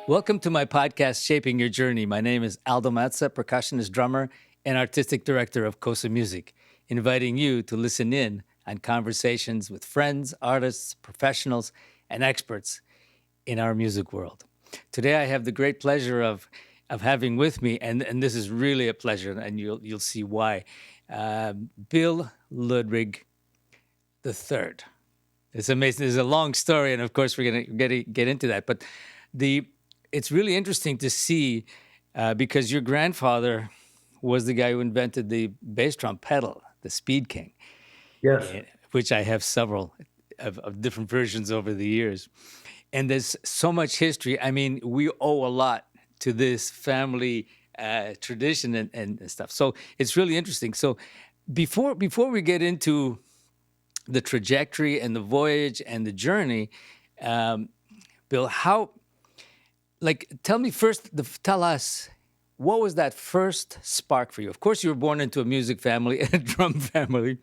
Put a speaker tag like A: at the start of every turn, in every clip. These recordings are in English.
A: Welcome to my podcast, Shaping Your Journey. My name is Aldo Matza, percussionist, drummer, and artistic director of Kosa Music, inviting you to listen in on conversations with friends, artists, professionals, and experts in our music world. Today, I have the great pleasure of having with me, and this is really a pleasure, and you'll see why, Bill Ludwig III. It's amazing. There's a long story, and of course, we're going to get into that. But it's really interesting to see because your grandfather was the guy who invented the bass drum pedal, the Speed King,
B: Yes.
A: which I have several of different versions over the years. And there's so much history. I mean, we owe a lot to this family tradition and stuff. So it's really interesting. So before we get into the trajectory and the voyage and the journey, Bill, tell us, what was that first spark for you? Of course, you were born into a music family, a drum family,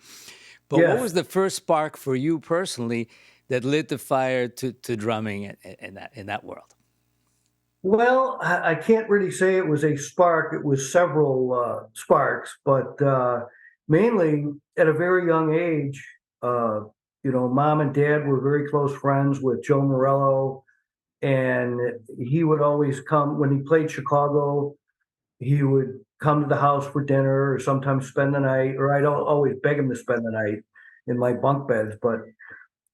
A: but
B: Yes.
A: what was the first spark for you personally that lit the fire to drumming in that world?
B: Well, I can't really say it was a spark. It was several sparks, but mainly at a very young age, mom and dad were very close friends with Joe Morello, and he would always come when he played Chicago. He would come to the house for dinner or sometimes spend the night, or I'd always beg him to spend the night in my bunk beds. But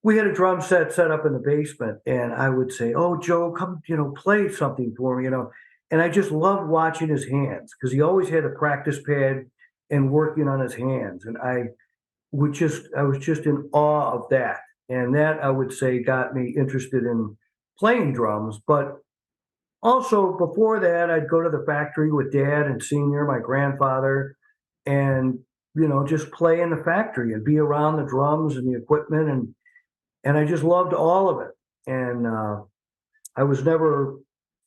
B: we had a drum set up in the basement, and I would say, "Oh, Joe, come, play something for me," And I just loved watching his hands because he always had a practice pad and working on his hands, and I was just in awe of that, and that I would say got me interested in playing drums. But also before that, I'd go to the factory with Dad and Senior, my grandfather, and just play in the factory and be around the drums and the equipment and I just loved all of it. And I was never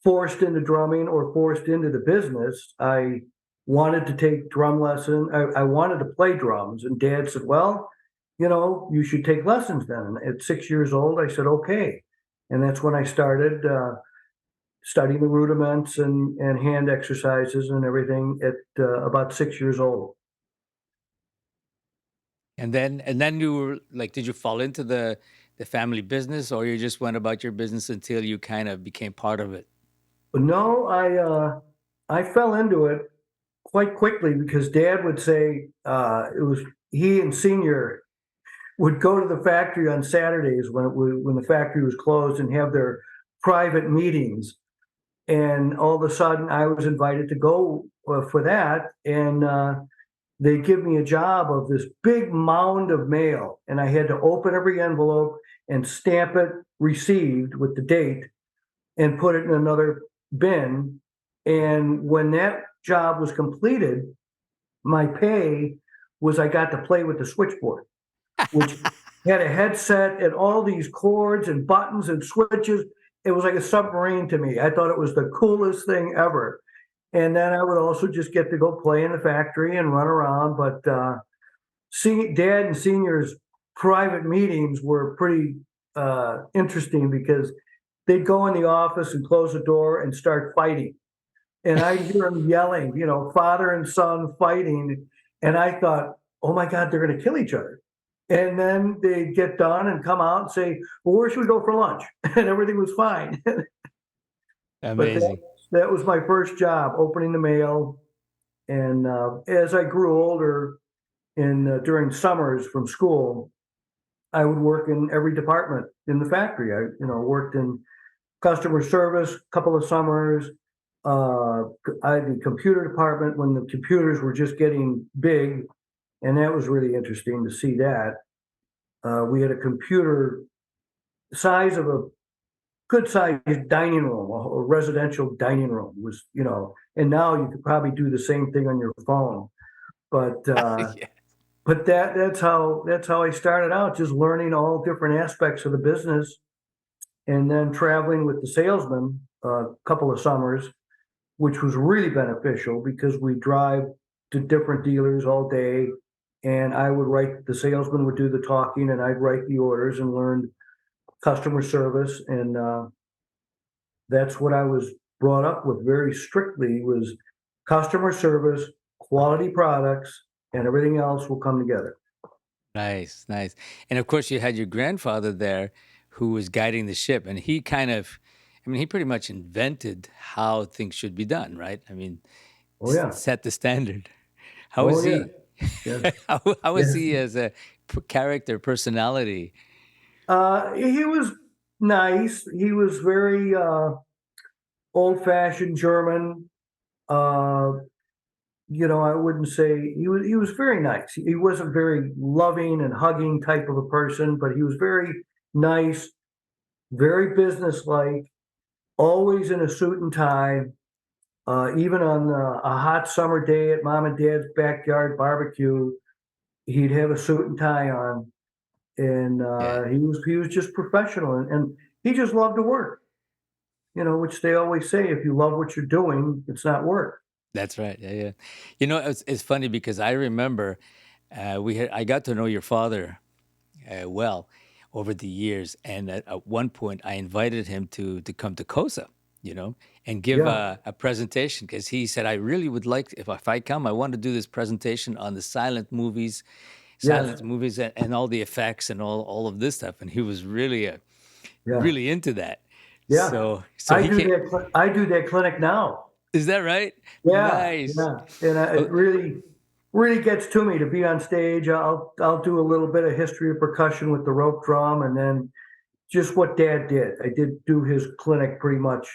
B: forced into drumming or forced into the business. I wanted to take drum lesson. I wanted to play drums, and Dad said, "Well, you should take lessons then." And at 6 years old, I said, "Okay," and that's when I started studying the rudiments and hand exercises and everything at about 6 years old.
A: And then you were like, did you fall into the family business, or you just went about your business until you kind of became part of it?
B: But no, I fell into it quite quickly because Dad would say it was he and Senior would go to the factory on Saturdays when the factory was closed and have their private meetings. And all of a sudden, I was invited to go for that, and they give me a job of this big mound of mail, and I had to open every envelope and stamp it received with the date and put it in another bin. And when that job was completed, my pay was I got to play with the switchboard, which had a headset and all these cords and buttons and switches. It was like a submarine to me. I thought it was the coolest thing ever. And then I would also just get to go play in the factory and run around. But Dad and Senior's private meetings were pretty interesting because they'd go in the office and close the door and start fighting. And I'd hear them yelling, father and son fighting. And I thought, oh my God, they're going to kill each other. And then they'd get done and come out and say, "Well, where should we go for lunch?" And everything was fine. But
A: Amazing.
B: that was my first job, opening the mail. And as I grew older, during summers from school, I would work in every department in the factory. I worked in customer service a couple of summers. I had the computer department when the computers were just getting big, and that was really interesting to see that. We had a computer size of a good sized dining room, a residential dining room was, and now you could probably do the same thing on your phone. But
A: Yeah.
B: but that's how I started out, just learning all different aspects of the business, and then traveling with the salesman a couple of summers, which was really beneficial because we drive to different dealers all day, and the salesman would do the talking, and I'd write the orders and learn customer service, and that's what I was brought up with very strictly was customer service, quality products, and everything else will come together.
A: Nice, nice. And of course, you had your grandfather there who was guiding the ship, and he kind of, I mean, he pretty much invented how things should be done, right? I mean,
B: Oh yeah.
A: set the standard. How
B: Oh
A: was
B: yeah.
A: he?
B: Yes.
A: How was
B: Yes.
A: he as a character, personality?
B: He was nice. He was very old-fashioned German. Uh, I wouldn't say he was very nice. He wasn't very loving and hugging type of a person, but he was very nice, very businesslike, always in a suit and tie. Even on a hot summer day at mom and dad's backyard barbecue, he'd have a suit and tie on, and
A: Yeah,
B: he was just professional, and he just loved to work. Which they always say, if you love what you're doing, it's not work.
A: that's right. Yeah, yeah. It's funny because I remember I got to know your father well over the years. And at one point, I invited him to come to COSA, and give
B: Yeah.
A: a presentation because he said, I really would like, if I come, I want to do this presentation on the
B: Yes.
A: silent movies and all the effects and all of this stuff. And he was really,
B: Yeah.
A: really into that.
B: Yeah.
A: So he came,
B: I do that clinic now.
A: is that right?
B: Yeah.
A: Nice.
B: Yeah. And
A: Oh,
B: it really gets to me to be on stage. I'll do a little bit of history of percussion with the rope drum, and then just what Dad did. I did do his clinic pretty much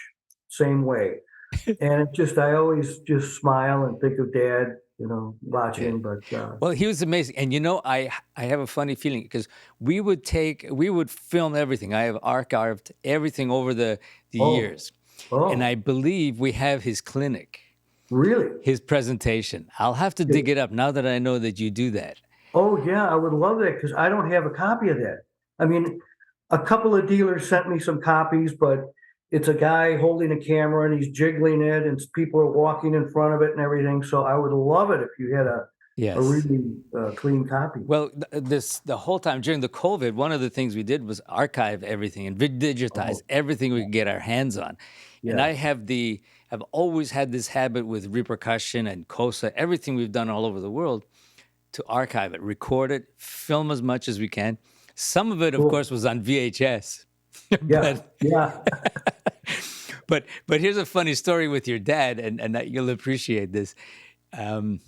B: same way. And I always just smile and think of Dad,
A: yeah.
B: watching. But
A: Well, he was amazing, and I have a funny feeling because we would film everything. I have archived everything over the
B: oh,
A: years, and I
B: oh,
A: believe we have his clinic,
B: really?
A: his presentation. I'll have to dig it up now that I know that you do that.
B: Oh, yeah, I would love that because I don't have a copy of that. I mean, a couple of dealers sent me some copies, but it's a guy holding a camera and he's jiggling it, and people are walking in front of it and everything. So I would love it if you had a
A: Yes.
B: really clean copy.
A: Well, the whole time during the COVID, one of the things we did was archive everything and digitize
B: Oh,
A: everything we could get our hands on. And
B: yes,
A: I've always had this habit with repercussion and COSA, everything we've done all over the world, to archive it, record it, film as much as we can. Some of it, of
B: cool.
A: course, was on VHS,
B: Yeah,
A: but
B: yeah.
A: but here's a funny story with your dad, and that you'll appreciate this. Um,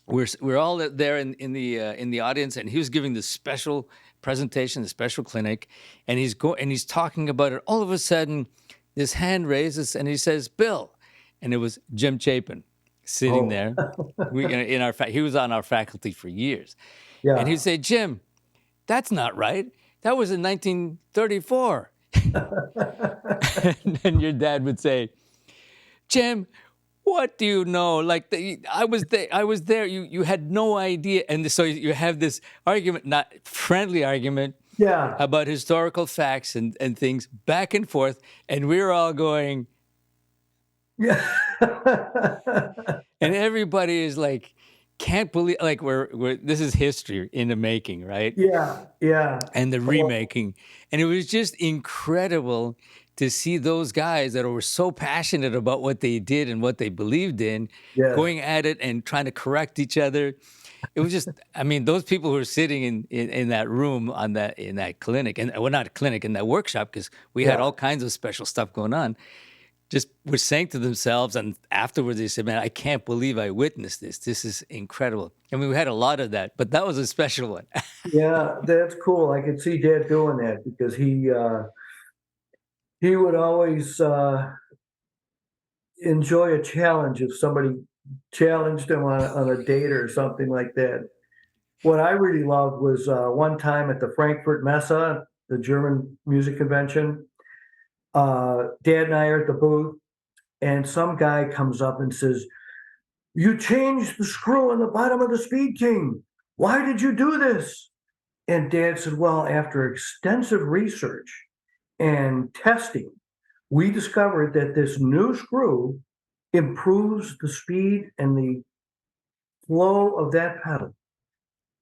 A: we're all there in the audience, and he was giving this special presentation, the special clinic, and he's talking about it. All of a sudden, this hand raises, and he says, "Bill," and it was Jim Chapin sitting
B: Oh,
A: there. He was on our faculty for years, and
B: yeah.
A: he'd say, "Jim, that's not right. That was in 1934." And then your dad would say, "Jim, what do you know? Like I was there. I was there. You had no idea." And so you have this argument, not friendly argument,
B: Yeah.
A: about historical facts and things back and forth, and we're all going,
B: Yeah.
A: and everybody is like, can't believe, like we're this is history in the making, right?
B: Yeah, yeah.
A: And the
B: Oh,
A: remaking. And it was just incredible to see those guys that were so passionate about what they did and what they believed in,
B: yes.
A: going at it and trying to correct each other. It was just, I mean, those people who were sitting in that room in that clinic, and well, not a clinic, in that workshop, because we had
B: Yeah.
A: all kinds of special stuff going on, just were saying to themselves, and afterwards they said, "Man, I can't believe I witnessed this. This is incredible." I mean, we had a lot of that, but that was a special one.
B: Yeah, that's cool. I could see Dad doing that because he would always enjoy a challenge if somebody challenged him on a date or something like that. What I really loved was one time at the Frankfurt Messe, the German music convention. Dad and I are at the booth, and some guy comes up and says, "You changed the screw on the bottom of the Speed King. Why did you do this?" And Dad said, "Well, after extensive research and testing, we discovered that this new screw improves the speed and the flow of that pedal."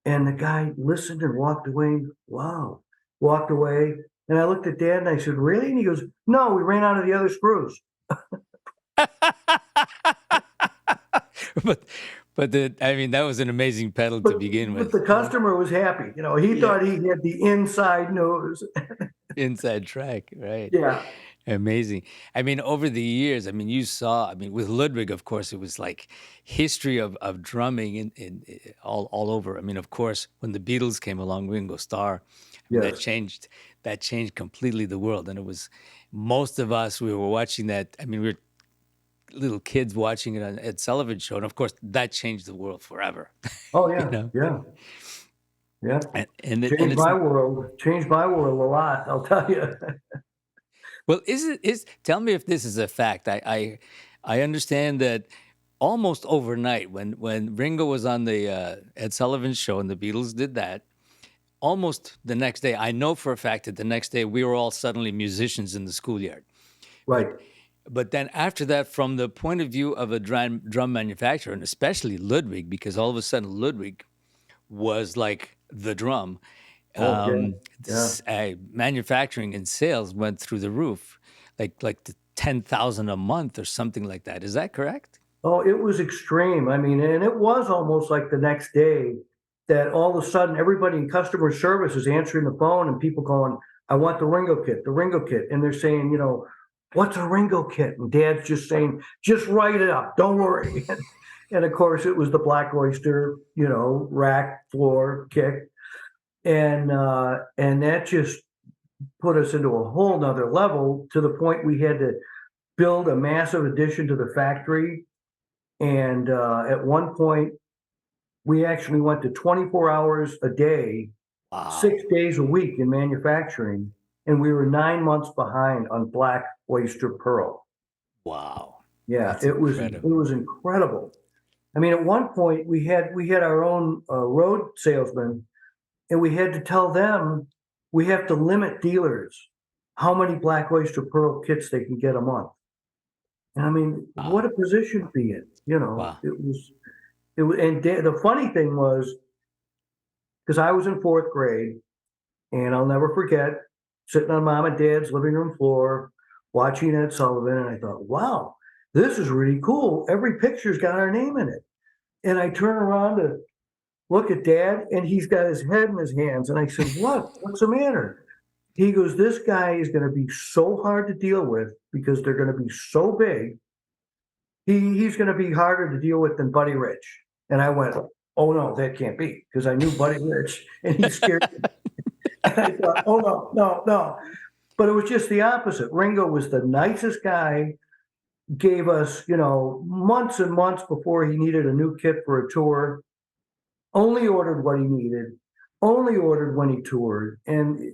B: And the guy listened and walked away. Wow. Walked away. And I looked at Dad and I said, really? And he goes, no, we ran out of the other screws.
A: but I mean, that was an amazing pedal to begin
B: But the
A: with. You know?
B: customer was happy. He
A: Yeah.
B: thought he had the inside nose.
A: Inside track, right?
B: Yeah.
A: Amazing. I mean, over the years, I mean, you saw, I mean, with Ludwig, of course, it was like history of drumming in all over. I mean, of course, when the Beatles came along, Ringo Starr, I mean,
B: Yes.
A: that changed completely the world. And it was most of us, we were watching that. I mean, we were little kids watching it on Ed Sullivan show, and of course, that changed the world forever.
B: Oh,
A: You
B: yeah.
A: know,
B: Yeah. Yeah.
A: and it's
B: Changed my world a lot, I'll tell you.
A: well, is tell me if this is a fact. I understand that almost overnight when Ringo was on the Ed Sullivan show and the Beatles did that, almost the next day, I know for a fact that the next day we were all suddenly musicians in the schoolyard.
B: Right.
A: But then after that, from the point of view of a drum manufacturer, and especially Ludwig, because all of a sudden Ludwig was like the drum.
B: Oh, yeah. Yeah.
A: Manufacturing and sales went through the roof, like the 10,000 a month or something like that. Is that correct?
B: Oh, it was extreme. I mean, and it was almost like the next day that all of a sudden everybody in customer service is answering the phone and people going, I want the Ringo kit, the Ringo kit. And they're saying, what's a Ringo kit? And Dad's just saying, just write it up. Don't worry. And of course, it was the Black Oyster, rack, floor, kick. And that just put us into a whole nother level to the point we had to build a massive addition to the factory. And at one point, we actually went to 24 hours a day,
A: Wow.
B: 6 days a week in manufacturing, and we were 9 months behind on Black Oyster Pearl.
A: Wow.
B: Yeah,
A: That's
B: it
A: incredible.
B: was incredible. I mean, at one point we had our own road salesman, and we had to tell them we have to limit dealers how many Black Oyster Pearl kits they can get a month. And I mean, what
A: Wow.
B: a position to be in.
A: Wow.
B: And the funny thing was, because I was in fourth grade, and I'll never forget sitting on mom and dad's living room floor watching Ed Sullivan, and I thought, wow, this is really cool. Every picture's got our name in it. And I turn around to look at Dad, and he's got his head in his hands. And I said, what? What's the matter? He goes, this guy is going to be so hard to deal with because they're going to be so big. He's going to be harder to deal with than Buddy Rich. And I went, oh no, that can't be, because I knew Buddy Rich and he scared me. And I thought, oh no, no, no. But it was just the opposite. Ringo was the nicest guy, gave us, months and months before he needed a new kit for a tour, only ordered what he needed, only ordered when he toured. And,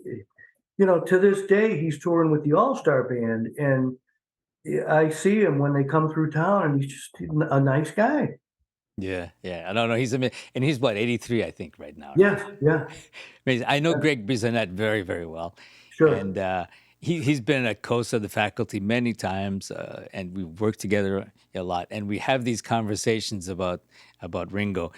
B: to this day, he's touring with the All-Star Band. And I see him when they come through town, and he's just a nice guy.
A: Yeah, yeah. I don't know. He's amazing. And he's what, 83, I think, right now, right?
B: Yes, yeah,
A: Amazing. I know
B: yeah,
A: Greg Bissonette very, very well.
B: sure.
A: And he's been a co-host of the faculty many times, and we've worked together a lot. And we have these conversations about Ringo.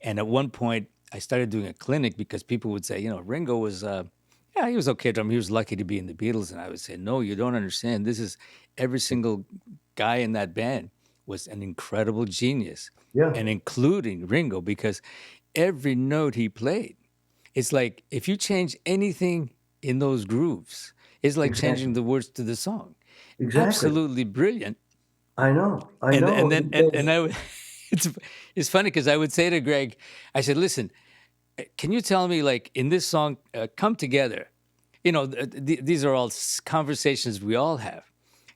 A: And at one point, I started doing a clinic because people would say, Ringo was, yeah, he was okay drummer. He was lucky to be in the Beatles. And I would say, no, you don't understand. This is every single guy in that band was an incredible genius,
B: Yeah,
A: and including Ringo, because every note he played, it's like if you change anything in those grooves, it's like changing
B: exactly,
A: the words to the song.
B: exactly.
A: Absolutely brilliant.
B: I
A: And
B: know,
A: then and
B: because
A: I would, it's it's funny because I would say to Greg, I said, listen, can you tell me, like, in this song, Come Together, these are all conversations we all have.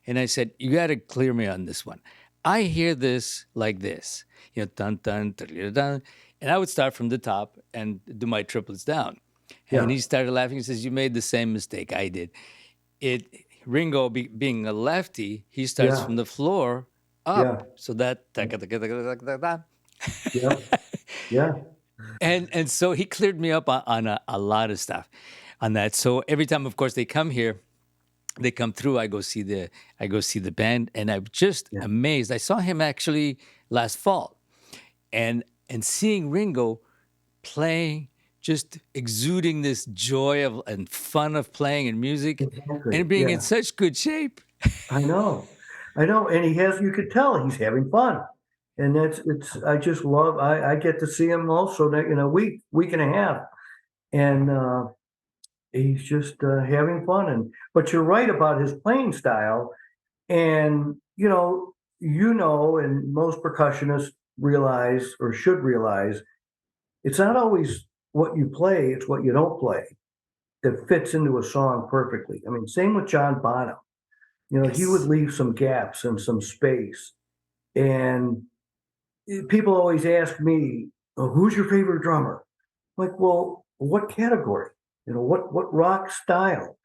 A: And I said, you got to clear me on this one. I hear this like this, dun, dun, dun, dun, and I would start from the top and do my triplets down. And
B: yeah,
A: he started laughing. He says, you made the same mistake I did. It Ringo, being a lefty, he starts
B: yeah,
A: from the floor up.
B: yeah,
A: So that,
B: yeah, yeah,
A: and so he cleared me up on a lot of stuff on that. So every time, of course, they come here, they come through. I go see the band, and I'm just
B: yeah,
A: amazed. I saw him actually last fall, and seeing Ringo playing just exuding this joy of and fun of playing and music
B: Exactly.
A: and being in
B: Yeah,
A: such good shape.
B: I know. I know. And he has, you could tell he's having fun. And I just love, I get to see him also in a week and a half. And he's just having fun. But you're right about his playing style. And, and most percussionists realize or should realize it's not always what you play, it's what you don't play that fits into a song perfectly. I mean, same with John Bonham. He would
A: Yes.
B: leave some gaps and some space. And people always ask me, "Oh, who's your favorite drummer?" I'm like, well, what category? What rock style?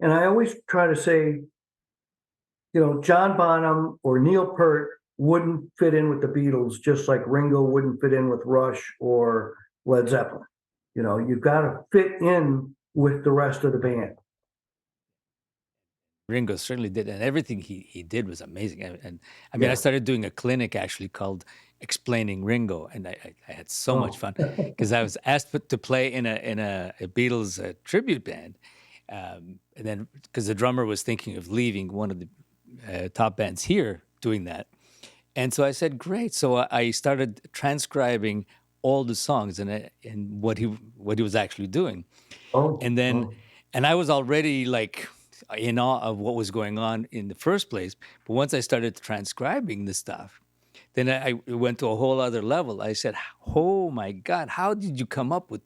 B: And I always try to say, John Bonham or Neil Peart wouldn't fit in with the Beatles, just like Ringo wouldn't fit in with Rush or Led Zeppelin. You've got to fit in with the rest of the band.
A: Ringo certainly did, and everything he did was amazing. And I mean, I
B: Yeah.
A: started doing a clinic actually called "Explaining Ringo," and I had so much
B: Oh,
A: fun because I was asked to play in a Beatles tribute band, and then because the drummer was thinking of leaving one of the top bands here doing that, and so I said, "Great!" So I started transcribing all the songs and what he was actually doing,
B: oh,
A: and then
B: oh,
A: and I was already like in awe of what was going on in the first place. But once I started transcribing the stuff, then I went to a whole other level. I said, "Oh my God, how did you come up with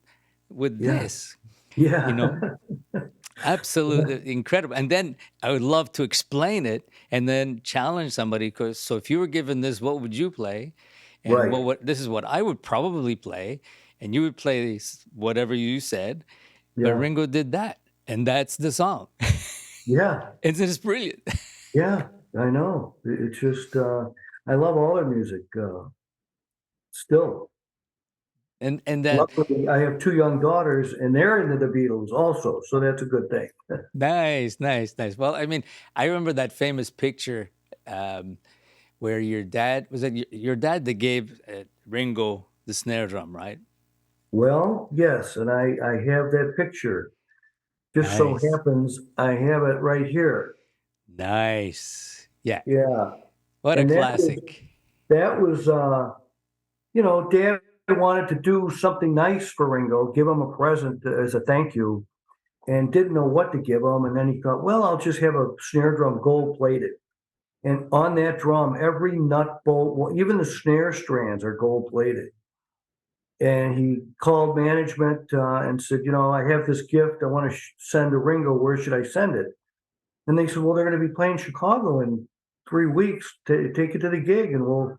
B: yeah,
A: this?" You
B: yeah,
A: know, absolutely incredible. And then I would love to explain it and then challenge somebody. Because so if you were given this, what would you play? And
B: right,
A: what this is what I would probably play, and you would play whatever you said. But
B: yeah,
A: Ringo did that, and that's the song.
B: yeah,
A: It's just brilliant.
B: yeah. I know. It's just I love all their music still.
A: And that
B: Luckily, I have two young daughters, and they're into the Beatles also, so that's a good thing.
A: nice, nice, nice. Well, I mean, I remember that famous picture um, where your dad was it your dad that gave Ringo the snare drum, right?
B: Well, yes, and I have that picture. Just so
A: Nice,
B: happens I have it right here.
A: nice. Yeah,
B: Yeah,
A: what a
B: and that was
A: classic.
B: that was Dad wanted to do something nice for Ringo, give him a present as a thank you, and didn't know what to give him. And then he thought, well, I'll just have a snare drum gold plated. And on that drum, every nut bolt, well, even the snare strands are gold plated. And he called management and said, I have this gift I want to send to Ringo. Where should I send it? And they said, well, they're going to be playing Chicago in 3 weeks. Take it to the gig and we'll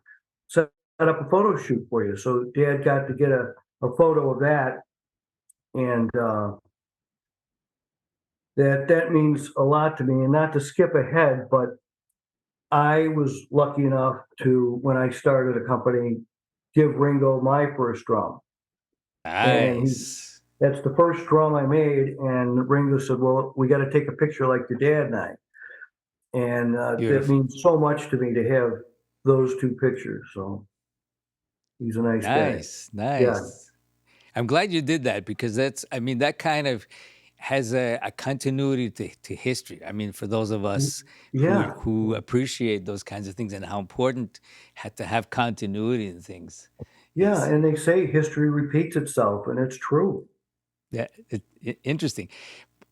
B: set up a photo shoot for you. So Dad got to get a photo of that. And that means a lot to me. And not to skip ahead, but I was lucky enough to, when I started a company, give Ringo my first drum. And
A: Nice.
B: that's the first drum I made. And Ringo said, well, we got to take a picture like your dad and I. And that
A: Beautiful.
B: means so much to me to have those two pictures. So he's a nice guy.
A: Nice,
B: Yeah.
A: nice. I'm glad you did that because that's, I mean, that kind of has a continuity to history. I mean, for those of us
B: Yeah.
A: who appreciate those kinds of things and how important had to have continuity in things
B: Yeah.
A: is
B: And they say history repeats itself, and it's true.
A: yeah, interesting.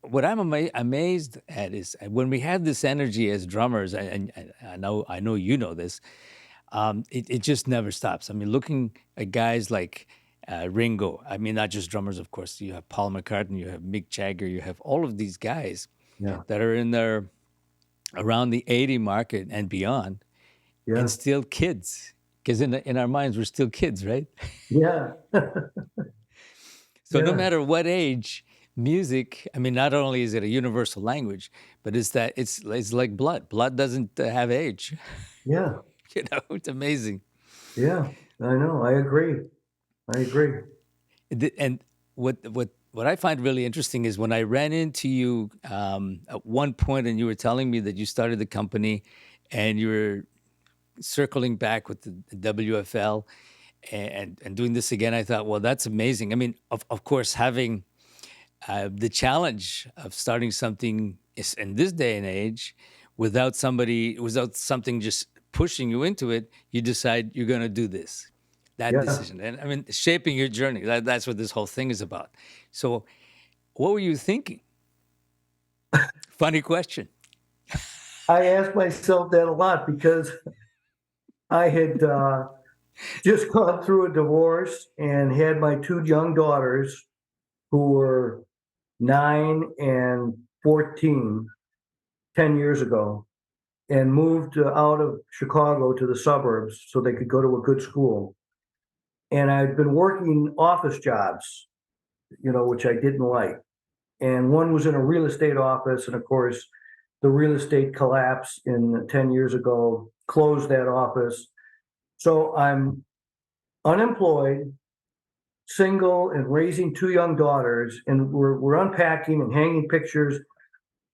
A: What I'm amazed at is when we have this energy as drummers, and I know you know this, it just never stops. I mean, looking at guys like Ringo, I mean, not just drummers, of course. You have Paul McCartney, you have Mick Jagger, you have all of these guys
B: Yeah.
A: that are in their around the 80 market and beyond, and
B: Yeah.
A: still kids. Because in our minds, we're still kids, right?
B: Yeah.
A: So no
B: Yeah.
A: matter what age, music. I mean, not only is it a universal language, but it's that it's like blood. Blood doesn't have age.
B: Yeah.
A: It's amazing.
B: Yeah. I know. I agree. I agree.
A: And what I find really interesting is when I ran into you at one point, and you were telling me that you started the company, and you were circling back with the WFL, and doing this again, I thought, well, that's amazing. I mean, of course, having the challenge of starting something in this day and age without something just pushing you into it, you decide you're going to do this, that
B: Yeah.
A: decision. And I mean, shaping your journey, that's what this whole thing is about. So, what were you thinking? Funny question.
B: I ask myself that a lot because I had just gone through a divorce and had my two young daughters who were 9 and 14, 10 years ago, and moved out of Chicago to the suburbs so they could go to a good school. And I'd been working office jobs, which I didn't like. And one was in a real estate office. And of course, the real estate collapse in 10 years ago closed that office. So I'm unemployed, single, and raising two young daughters. And we're unpacking and hanging pictures.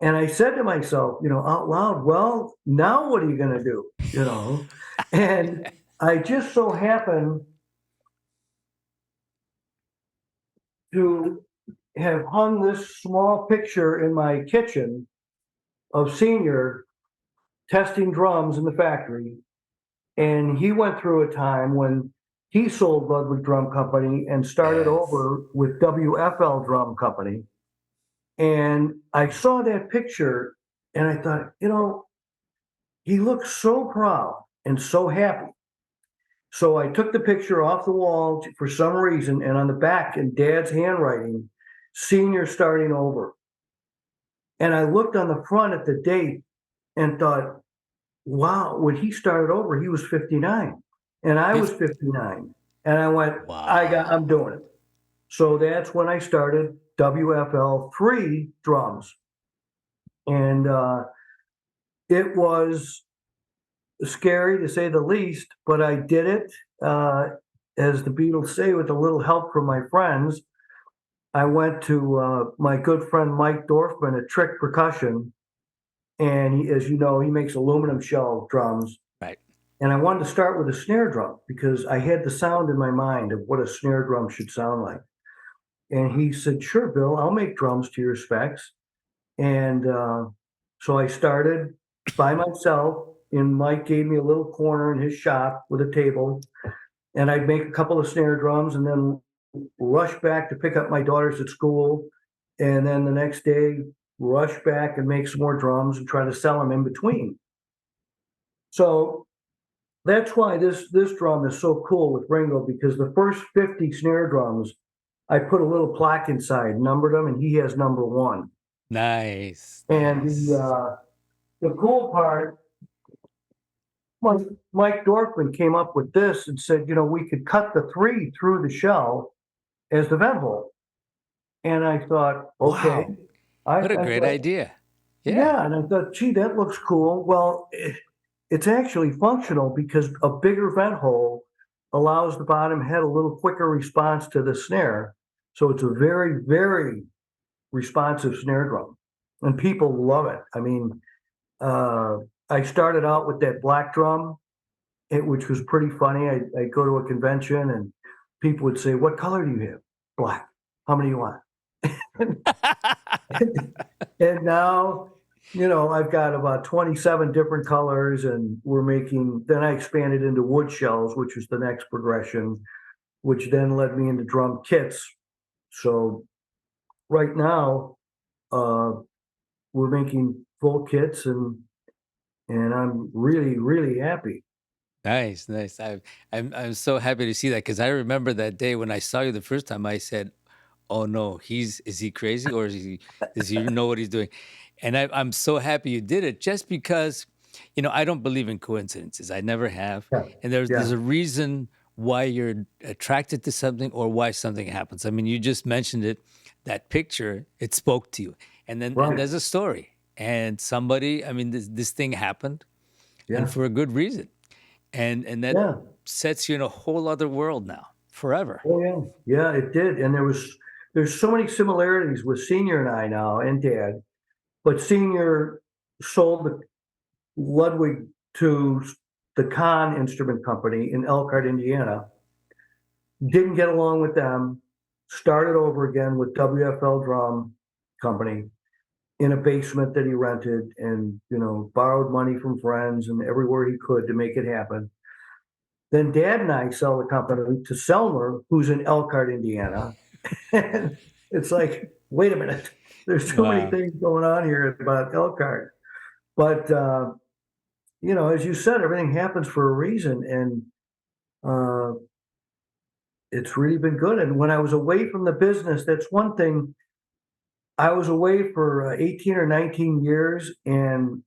B: And I said to myself, out loud, well, now what are you going to do? And I just so happened to have hung this small picture in my kitchen of Senior testing drums in the factory. And he went through a time when he sold Ludwig Drum Company and started
A: Yes.
B: over with WFL Drum Company. And I saw that picture and I thought, he looks so proud and so happy. So I took the picture off the wall for some reason, and on the back in Dad's handwriting, Senior starting over. And I looked on the front at the date and thought, wow, when he started over, he was 59 and I was 59. And I went,
A: Wow.
B: I'm doing it. So that's when I started WFL 3 drums. And it was scary to say the least, but I did it. As the Beatles say, with a little help from my friends. I went to my good friend Mike Dorfman at Trick Percussion, and as you know, he makes aluminum shell drums.
A: Right.
B: And I wanted to start with a snare drum because I had the sound in my mind of what a snare drum should sound like. And he said, "Sure, Bill, I'll make drums to your specs." And so I started by myself, and Mike gave me a little corner in his shop with a table, and I'd make a couple of snare drums and then rush back to pick up my daughters at school. And then the next day, rush back and make some more drums and try to sell them in between. So that's why this drum is so cool with Ringo, because the first 50 snare drums, I put a little plaque inside, numbered them, and he has number one.
A: Nice.
B: And
A: Nice.
B: the cool part, Mike Dorfman came up with this and said, we could cut the 3 through the shell as the vent hole. And I thought, okay.
A: Wow.
B: I
A: What a great
B: thought,
A: idea. Yeah.
B: yeah, and I thought, gee, that looks cool. Well, it's actually functional because a bigger vent hole allows the bottom head a little quicker response to the snare. So it's a very, very responsive snare drum, and people love it. I mean, uh, I started out with that black drum, which was pretty funny. I go to a convention and people would say, "What color do you have?" Black. How many do you want? And now, I've got about 27 different colors, and then I expanded into wood shells, which was the next progression, which then led me into drum kits. So right now, uh, we're making full kits, and I'm really, really happy.
A: Nice, nice. I'm so happy to see that because I remember that day when I saw you the first time. I said, "Oh no, is he crazy or does he know what he's doing?" And I'm so happy you did it just because, I don't believe in coincidences. I never have,
B: Yeah,
A: and there's
B: yeah,
A: a reason why you're attracted to something or why something happens. I mean, you just mentioned it. That picture, it spoke to you, and
B: right,
A: there's a story and somebody. I mean, this thing happened, and
B: yeah,
A: for a good reason and that
B: yeah,
A: sets you in a whole other world now forever.
B: oh yeah, yeah. It did, and there's so many similarities with Senior and I now, and Dad. But Senior sold the Ludwig to the Kahn Instrument Company in Elkhart, Indiana. Didn't get along with them. Started over again with WFL Drum Company in a basement that he rented, and borrowed money from friends and everywhere he could to make it happen. Then Dad and I sell the company to Selmer, who's in Elkhart, Indiana. And it's like, wait a minute, there's too many
A: Wow.
B: things going on here about Elkhart. But as you said, everything happens for a reason, and uh, it's really been good. And when I was away from the business, that's one thing. I was away for 18 or 19 years, and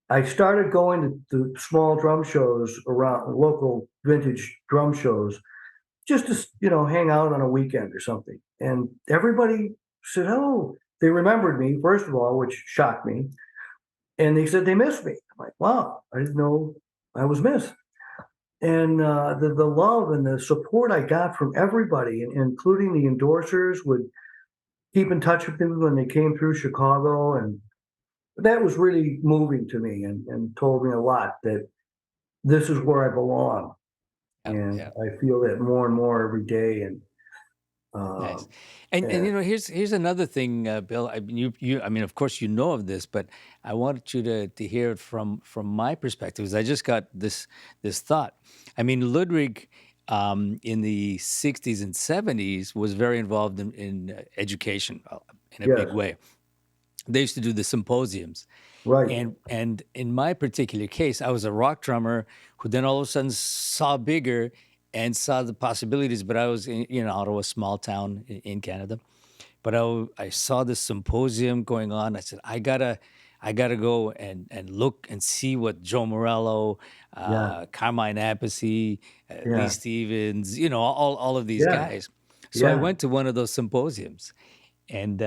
B: I started going to small drum shows around local vintage drum shows just to, hang out on a weekend or something. And everybody said, oh, they remembered me, first of all, which shocked me. And they said they missed me. I'm like, wow, I didn't know I was missed. And the love and the support I got from everybody, including the endorsers, would keep in touch with me when they came through Chicago. And that was really moving to me, and told me a lot that this is where I belong.
A: Yeah,
B: And
A: yeah.
B: I feel that more and more every day. And uh,
A: Nice. And
B: yeah,
A: here's another thing, Bill. I mean, I mean, of course, you know of this, but I wanted you to hear it from my perspective. 'Cause I just got this thought. I mean, Ludwig, in the '60s and '70s was very involved in education, in a
B: yes,
A: big way. They used to do the symposiums.
B: right,
A: And in my particular case, I was a rock drummer who then all of a sudden saw bigger and saw the possibilities. But I was in Ottawa, a small town in Canada. But I saw this symposium going on. I said, I gotta go and look and see what Joe Morello,
B: yeah,
A: Carmine Appice, Lee
B: yeah,
A: Stevens, all of these
B: yeah,
A: guys. So I
B: yeah.
A: went to one of those symposiums, and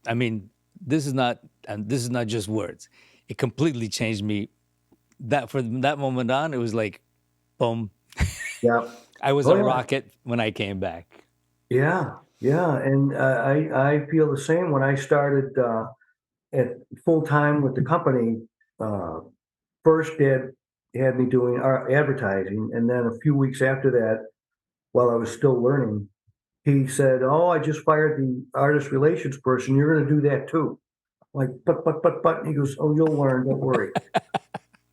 A: I mean, this is not just words. It completely changed me. That from that moment on, it was like, boom.
B: Yeah.
A: I was
B: Oh
A: a
B: yeah.
A: rocket when I came back.
B: Yeah. Yeah. And I feel the same. When I started at full time with the company, uh, first Dad had me doing advertising, and then a few weeks after that, while I was still learning, he said, "Oh, I just fired the artist relations person. You're going to do that too." I'm like, but. And he goes, "Oh, you'll learn. Don't worry."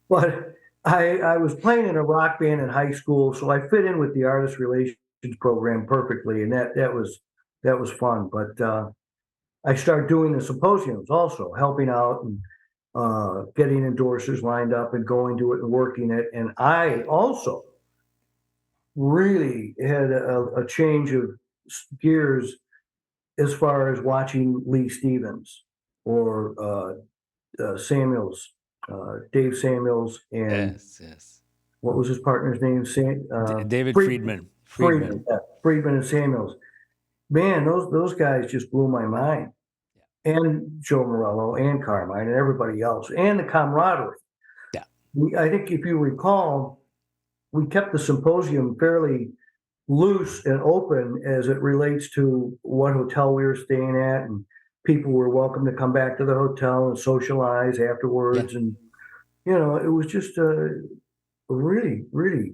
B: But I was playing in a rock band in high school, so I fit in with the artist relations program perfectly, and that was fun. But I started doing the symposiums also, helping out and getting endorsers lined up and going to it and working it. And I also really had a change of gears as far as watching Lee Stevens or Samuels, Dave Samuels, and
A: Yes, yes.
B: what was his partner's name?
A: David
B: Friedman.
A: Friedman.
B: Friedman.
A: Friedman.
B: Yeah. Friedman and Samuels. Man, those guys just blew my mind. And Joe Morello and Carmine and everybody else, and the camaraderie.
A: Yeah.
B: I think if you recall, we kept the symposium fairly loose and open as it relates to what hotel we were staying at, and people were welcome to come back to the hotel and socialize
A: Yeah.
B: afterwards. And it was just a really, really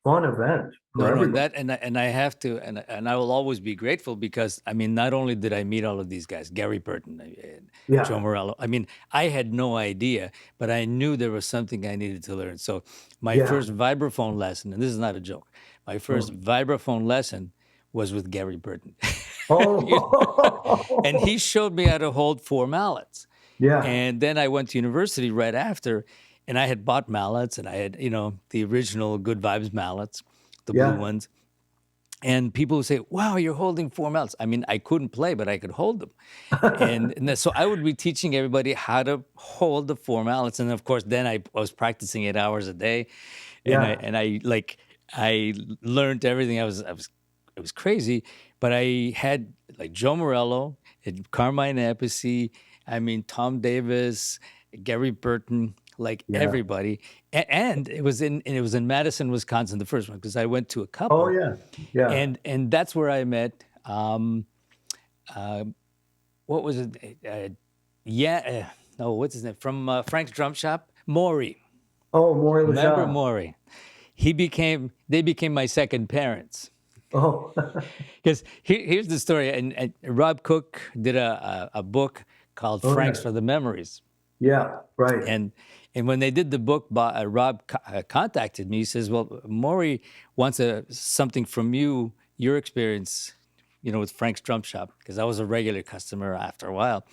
B: fun event
A: No,
B: for
A: no, and
B: everybody.
A: I have to, and I will always be grateful because I mean, not only did I meet all of these guys, Gary Burton, and Joe
B: Yeah,
A: Morello. I mean, I had no idea, but I knew there was something I needed to learn. So my
B: yeah.
A: first vibraphone lesson, and this is not a joke, my first
B: Oh,
A: vibraphone lesson was with Gary Burton. You and
B: oh.
A: he showed me how to hold four mallets.
B: Yeah,
A: And then I went to university right after, and I had bought mallets, and I had, the original Good Vibes mallets, the blue
B: yeah.
A: ones. And people would say, "Wow, you're holding four mallets." I mean, I couldn't play, but I could hold them. So I would be teaching everybody how to hold the four mallets, and of course, then I was practicing 8 hours a day, and
B: Yeah,
A: I learned everything. It was crazy, but I had like Joe Morello, and Carmine Appice, I mean Tom Davis, Gary Burton, like
B: yeah.
A: everybody, and it was in Madison, Wisconsin, the first one because I went to a
B: Oh,
A: couple,
B: yeah, yeah.
A: and that's where I met. Uh, what was it? Yeah, no, what's his name from Frank's Drum Shop? Maury.
B: Oh, Maury
A: Remember
B: LaChapelle.
A: Maury? they became my second parents.
B: Oh,
A: Because here's the story. And Rob Cook did a book called
B: oh
A: Franks
B: yeah,
A: for the Memories.
B: yeah, right.
A: And when they did the book, Rob contacted me. He says, "Well, Maury wants something from you, your experience, with Frank's Drum Shop, because I was a regular customer after a while."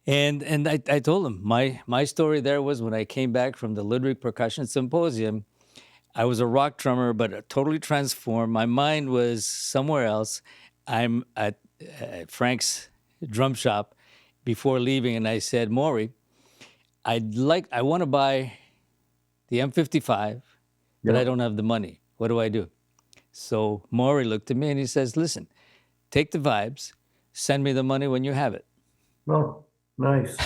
A: And I told him my story there was when I came back from the Ludwig Percussion Symposium. I was a rock drummer, but totally transformed. My mind was somewhere else. I'm at Frank's Drum Shop before leaving, and I said, "Maury, I want to buy the M55, but I
B: Yeah.
A: don't have the money. What do I do?" So Maury looked at me and he says, "Listen, take the vibes, send me the money when you have it."
B: Oh, nice.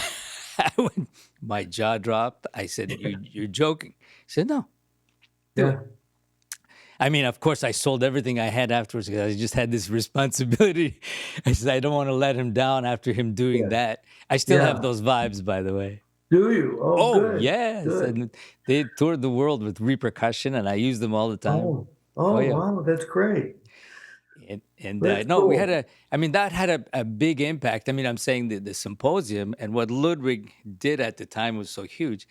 A: My jaw dropped. I said, You're joking." He said, "No, do it."
B: Yeah,
A: I mean, of course, I sold everything I had afterwards because I just had this responsibility. I said, I don't want to let him down after him doing
B: yeah,
A: that. I still have
B: yeah.
A: those vibes, by the way.
B: Do you? Oh,
A: Oh,
B: good,
A: yes.
B: good.
A: And they toured the world with repercussion, and I use them all the time.
B: Oh,
A: Oh,
B: oh,
A: yeah.
B: wow, that's great.
A: And
B: That's
A: no,
B: cool.
A: I mean, that had a big impact. I mean, I'm saying the symposium and what Ludwig did at the time was so huge.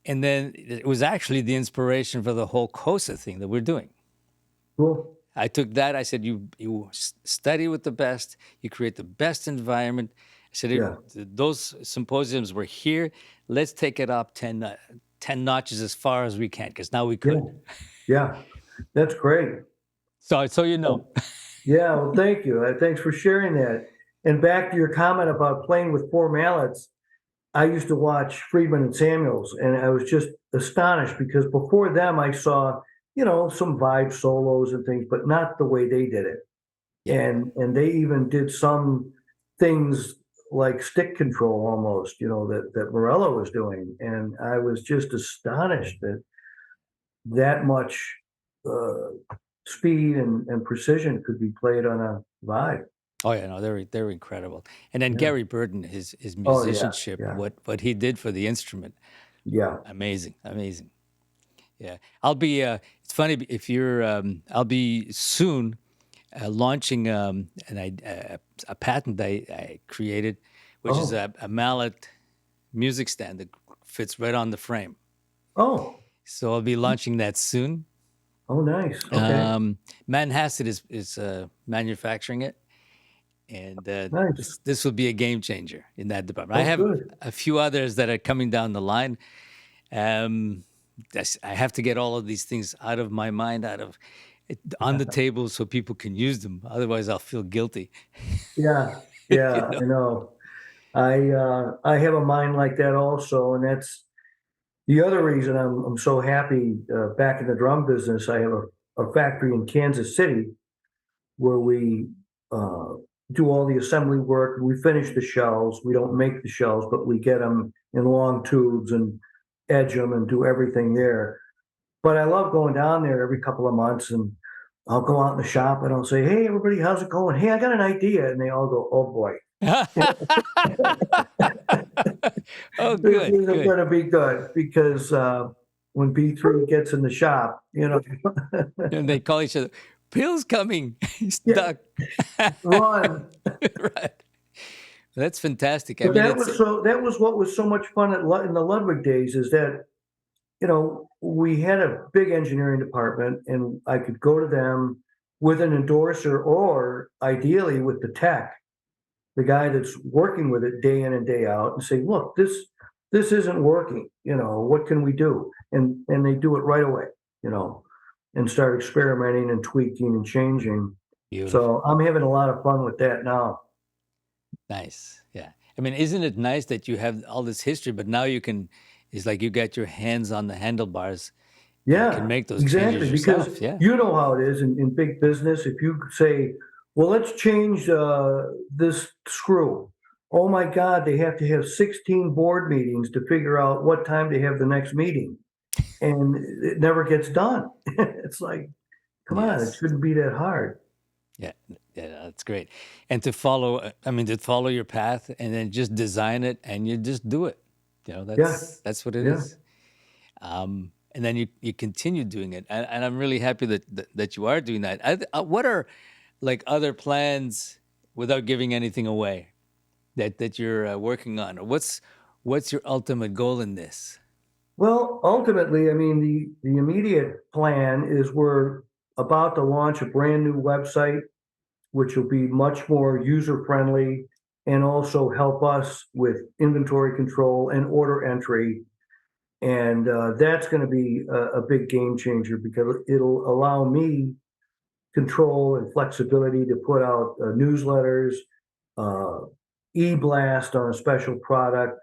A: And then it was actually the inspiration for the whole COSA thing that we're doing.
B: Cool.
A: I took that. I said, study with the best. You create the best environment. I said,
B: Yeah,
A: those symposiums were here. Let's take it up 10 notches as far as we can, because now we
B: yeah,
A: could.
B: yeah. That's great.
A: So you know.
B: Oh, yeah, well, thank you. Thanks for sharing that. And back to your comment about playing with four mallets, I used to watch Friedman and Samuels, and I was just astonished because before them, I saw, some vibe solos and things, but not the way they did it.
A: Yeah.
B: And they even did some things like stick control almost, that Morello was doing. And I was just astonished that that much uh, speed and precision could be played on a vibe.
A: Oh yeah, no, they're incredible. And then
B: Yeah.
A: Gary Burton, his
B: Oh yeah.
A: musicianship,
B: Yeah.
A: what he did for the instrument,
B: Yeah.
A: amazing, amazing. Yeah, I'll be. It's funny if you're. I'll be soon launching a patent I created, which is
B: Oh.
A: a mallet music stand that fits right on the frame.
B: Oh.
A: So I'll be launching that soon.
B: Oh, nice. Okay.
A: Manhasset is manufacturing it, and
B: Nice.
A: this will be a game changer in that department. I
B: Oh,
A: have
B: good.
A: a few others that are coming down the line. Um, I have to get all of these things out of my mind, out of on the table, so people can use them. Otherwise, I'll feel guilty.
B: Yeah.
A: you
B: Yeah.
A: know.
B: I know. I have a mind like that also, and that's the other reason I'm so happy back in the drum business. I have a factory in Kansas City where we uh, do all the assembly work. We finish the shells. We don't make the shells, but we get them in long tubes and edge them and do everything there. But I love going down there every couple of months and I'll go out in the shop and I'll say, "Hey, everybody, how's it going? Hey, I got an idea." And they all go, "Oh boy,
A: Oh,
B: this
A: good,
B: isn't
A: good.
B: going to be good because when B3 gets in the shop,
A: And they call each other, "Bill's coming. He's
B: yeah,
A: stuck."
B: run."
A: Right. That's fantastic. I
B: But
A: mean, it's
B: that was what was so much fun in the Ludwig days is that we had a big engineering department and I could go to them with an endorser or ideally with the tech, the guy that's working with it day in and day out and say, "Look, this isn't working, what can we do?" And they do it right away, you know, and start experimenting and tweaking and changing.
A: beautiful.
B: So I'm having a lot of fun with that now.
A: Nice. Yeah. I mean, isn't it nice that you have all this history, but now you can, it's like you got your hands on the handlebars and can
B: Yeah,
A: make those
B: exactly.
A: changes
B: Because
A: yourself. Yeah.
B: you know how it is in big business. If you say, "Well, let's change this screw." Oh my God, they have to have 16 board meetings to figure out what time to have the next meeting. And it never gets done. It's like, come on, it
A: Yes.
B: shouldn't be that hard.
A: Yeah. Yeah. That's great. And to follow, I mean, to follow your path and then just design it and you just do it.
B: Yeah,
A: That's what it
B: yeah,
A: is. and then you continue doing it, and I'm really happy that you are doing that. What are like other plans without giving anything away that you're working on, or what's your ultimate goal in this?
B: Well, ultimately, I mean, the immediate plan is we're about to launch a brand new website, which will be much more user friendly and also help us with inventory control and order entry. And that's going to be a big game changer because it'll allow me control and flexibility to put out newsletters, uh, e-blast on a special product.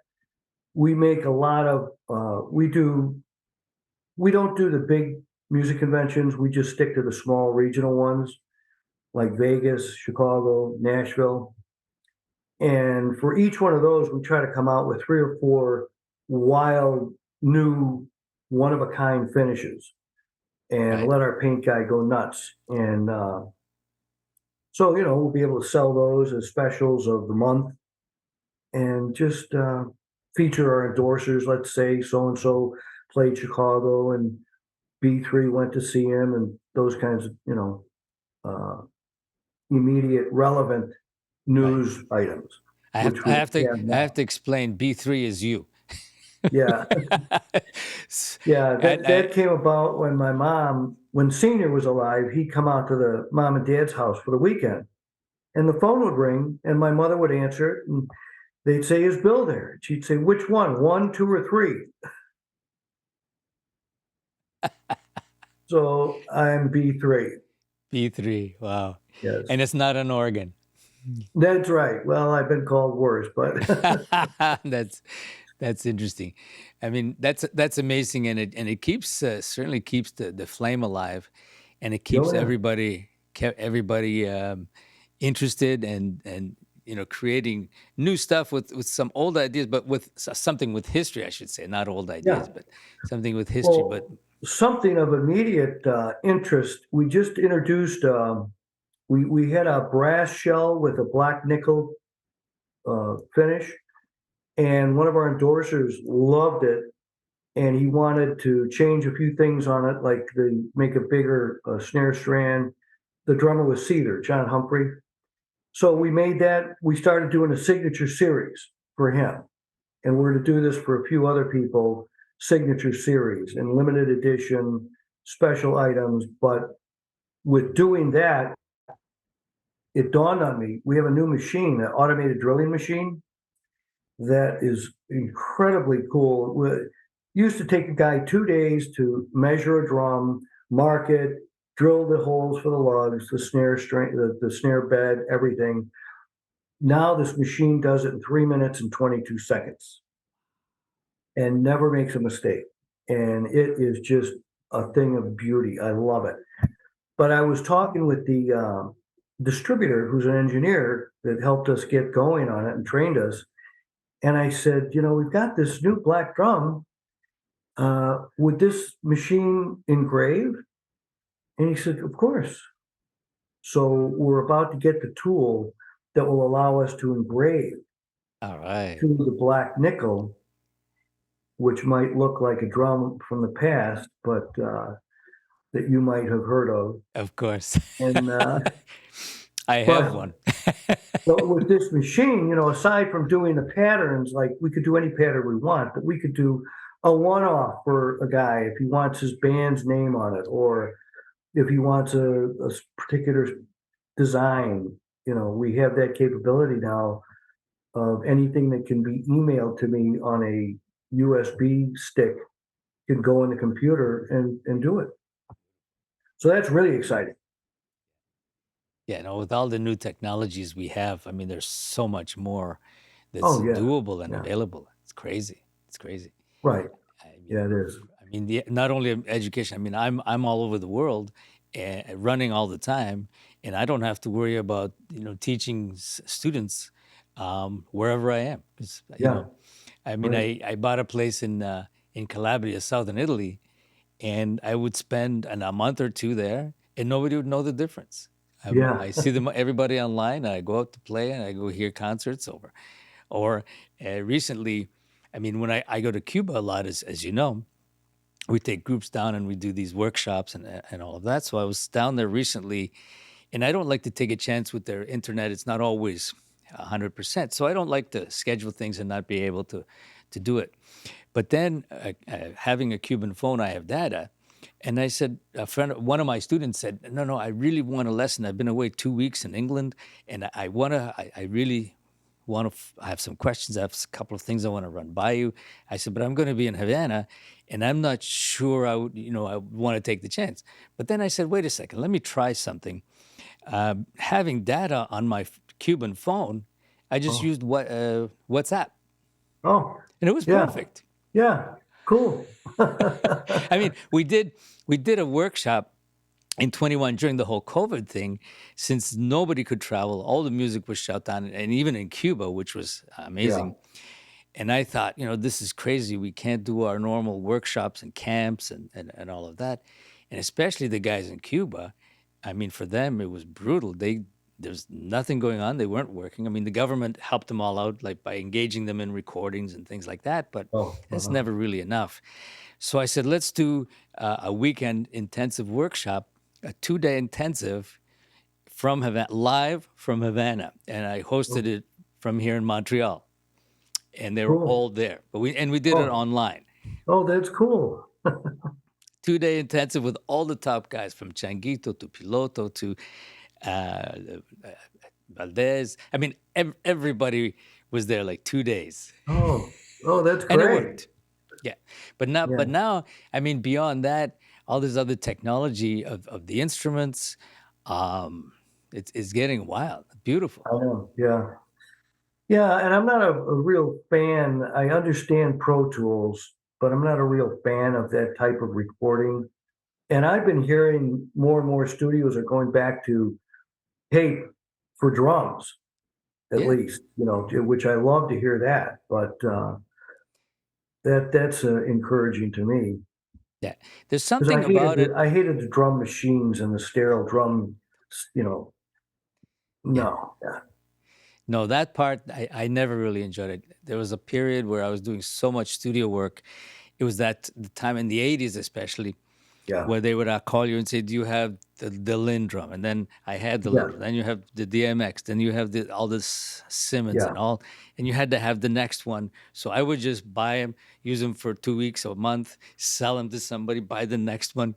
B: We make a lot of, we don't do the big music conventions. We just stick to the small regional ones like Vegas, Chicago, Nashville. And for each one of those, we try to come out with three or four wild, new, one of a kind finishes and
A: Right.
B: let our paint guy go nuts. And so, we'll be able to sell those as specials of the month and just feature our endorsers. Let's say so and so played Chicago and B3 went to see him and those kinds of, uh, immediate relevant
A: Right.
B: news items, which
A: I
B: we
A: have to
B: have
A: I have
B: now.
A: to explain. B3 is you.
B: Yeah.
A: S-
B: Yeah,
A: and
B: that came about when my mom, when Senior was alive, he'd come out to the mom and dad's house for the weekend. And the phone would ring and my mother would answer it and they'd say, "Is Bill there?" And she'd say, "Which one? One, two, or three?" So I'm B3.
A: B3. Wow.
B: Yes.
A: And it's not an organ.
B: That's right. Well, I've been called worse, but
A: that's that's interesting. I mean, that's amazing, and it keeps certainly keeps the flame alive, and it
B: oh
A: keeps
B: yeah.
A: everybody interested and creating new stuff with some old ideas, but with something with history, I should say, not old
B: Yeah.
A: ideas, but something with history. But
B: Well, something of immediate interest. We just introduced. We had a brass shell with a black nickel finish, and one of our endorsers loved it, and he wanted to change a few things on it, like the make a bigger snare strand. The drummer was Cedar, John Humphrey. So we made that. We started doing a signature series for him, and we're to do this for a few other people. Signature series and limited edition special items. But with doing that, it dawned on me we have a new machine, an automated drilling machine that is incredibly cool. It used to take a guy 2 days to measure a drum, mark it, drill the holes for the lugs, the snare string, the snare bed, everything. Now this machine does it in 3 minutes and 22 seconds and never makes a mistake. And it is just a thing of beauty. I love it. But I was talking with the distributor, who's an engineer that helped us get going on it and trained us. And I said, we've got this new black drum. Would this machine engrave? And he said, of course. So we're about to get the tool that will allow us to engrave
A: all right,
B: to the black nickel, which might look like a drum from the past, but that you might have heard of.
A: of course,
B: And
A: I have
B: but
A: one.
B: but with this machine, aside from doing the patterns, like we could do any pattern we want, but we could do a one-off for a guy if he wants his band's name on it, or if he wants a particular design. We have that capability now of anything that can be emailed to me on a USB stick can go in the computer and do it. So that's really exciting.
A: Yeah, no, with all the new technologies we have, I mean, there's so much more that's
B: Oh yeah,
A: doable and
B: yeah,
A: available. It's crazy. It's crazy.
B: right.
A: I
B: Yeah,
A: mean,
B: it is.
A: not only education. I mean, I'm all over the world, running all the time, and I don't have to worry about teaching students wherever I am. 'Cause,
B: Yeah,
A: I mean,
B: right.
A: I bought a place in Calabria, southern Italy, and I would spend a month or two there, and nobody would know the difference.
B: Yeah,
A: I see them everybody online, and I go out to play, and I go hear concerts over. Or recently, I mean, when I go to Cuba a lot, as you know, we take groups down and we do these workshops and all of that. So I was down there recently, and I don't like to take a chance with their internet. It's not always 100%. So I don't like to schedule things and not be able to do it. But then having a Cuban phone, I have data. And I said, one of my students said, no, no, I really want a lesson. I've been away 2 weeks in England, and I really want to have some questions. I have a couple of things I want to run by you. I said, but I'm going to be in Havana, and I'm not sure I want to take the chance. But then I said, wait a second, let me try something. Having data on my Cuban phone, I just
B: Oh,
A: used WhatsApp,
B: oh,
A: and it was
B: yeah,
A: perfect.
B: yeah, cool.
A: I mean, we did a workshop in 21 during the whole COVID thing, since nobody could travel, all the music was shut down, and even in Cuba, which was
B: Yeah.
A: amazing. And I thought, this is crazy. We can't do our normal workshops and camps and all of that. And especially the guys in Cuba, I mean, for them, it was brutal. There's nothing going on. They weren't working. I mean, the government helped them all out, like by engaging them in recordings and things like that, but
B: Oh,
A: that's never really enough. So I said, let's do a weekend intensive workshop, a 2-day intensive from Havana, live from Havana. And I hosted
B: oh,
A: it from here in Montreal, and they were
B: cool.
A: all there. But we did it
B: Oh,
A: online.
B: oh, that's cool.
A: 2-day intensive with all the top guys from Changuito to Piloto to uh, Valdez. I mean, everybody was there like 2 days,
B: Oh, oh, that's
A: and it
B: great.
A: worked. Yeah, but now, I mean, beyond that, all this other technology of the instruments, um, it's getting wild, beautiful.
B: I know. Yeah. Yeah, and I'm not a real fan. I understand Pro Tools, but I'm not a real fan of that type of recording. And I've been hearing more and more studios are going back to tape for drums, at
A: Yeah,
B: least, which I love to hear that. But that's encouraging to me
A: yeah. There's
B: because
A: something about it.
B: I hated the drum machines and the sterile drum. You know,
A: Yeah.
B: no, yeah,
A: No, that part I never really enjoyed it. There was a period where I was doing so much studio work. It was that the time in the 80s, especially,
B: yeah,
A: where they would call you and say, "Do you have the Linn drum?" And then I had the Linn
B: yeah,
A: drum. Then you have the DMX. Then you have all this Simmons
B: yeah.
A: and all, and you had to have the next one. So I would just buy them, use them for 2 weeks or a month, sell them to somebody, buy the next one,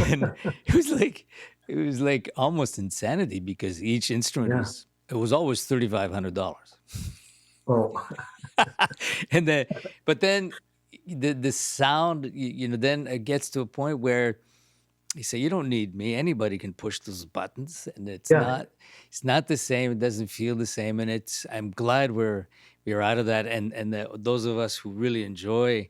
A: and it was like almost insanity because each instrument
B: Yeah.
A: was always $3,500.
B: Oh,
A: And then but then the sound, then it gets to a point where you say, you don't need me, anybody can push those buttons, and it's
B: yeah,
A: not it's not the same, it doesn't feel the same, and I'm glad we're out of that, and those of us who really enjoy